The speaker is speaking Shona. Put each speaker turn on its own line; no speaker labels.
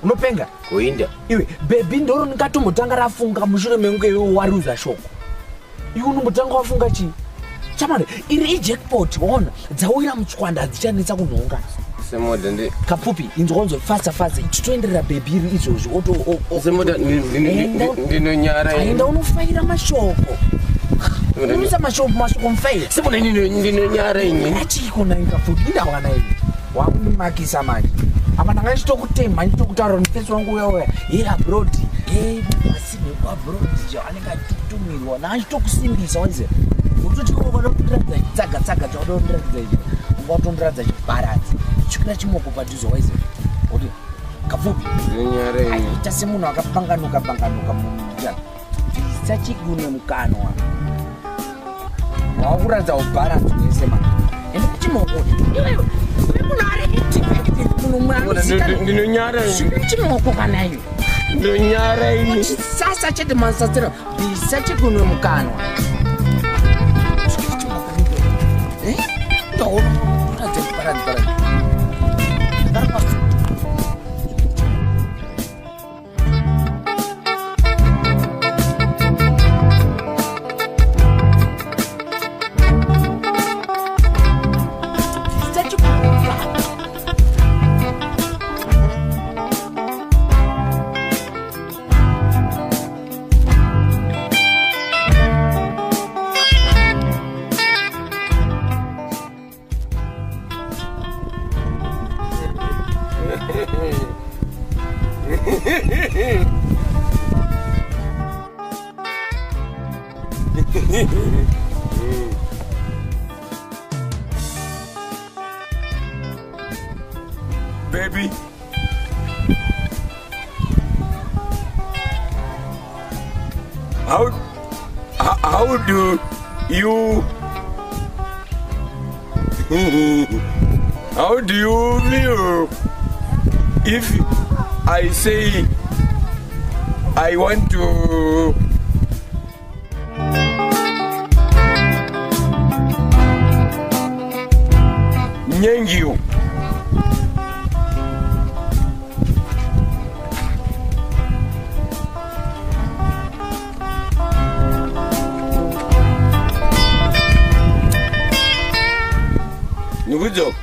unopenga
kuinda
iwe baby ndoro ndikatomutanga rafunga mushure mengu iwe waruza shoko iwe unomutanga wafunga chi chamane iri ijackpot waona dzawira muchwanda dzichanetsa kunhonga
semoda ndi
kapupi inzonzo fasa ichitoenderera baby iri izvozvo oto
semoda ndinonyara
aenda unofaira mashoko unisa mashoko mfaira
semoda ndinonyara ini
achikona ikapupi indawana ini wakumakisa manje apa ndanga ndichitokutema ndichitokutaura nefesi wangu uyauya abroad masini abroad anenge achitumirwa naachitokusimbisa waize utotioonotiradza chitsagatsaga chaudondiradza ichi ungatondiradza chibaradzi chikira chimoko padhuzo waize kuti kafupi aita semunhu akapanganuka muja bvisa mukanwa wakuradza ubharadzi wese mani ende kuchimoko iwewe munhu ari
ndinonyara
chimoko kana iyo
ndinonyara ini
sasa chete masatsira bvisa chigunwe mukanwa
Baby, how do you feel if I say I want to you? Nigudzo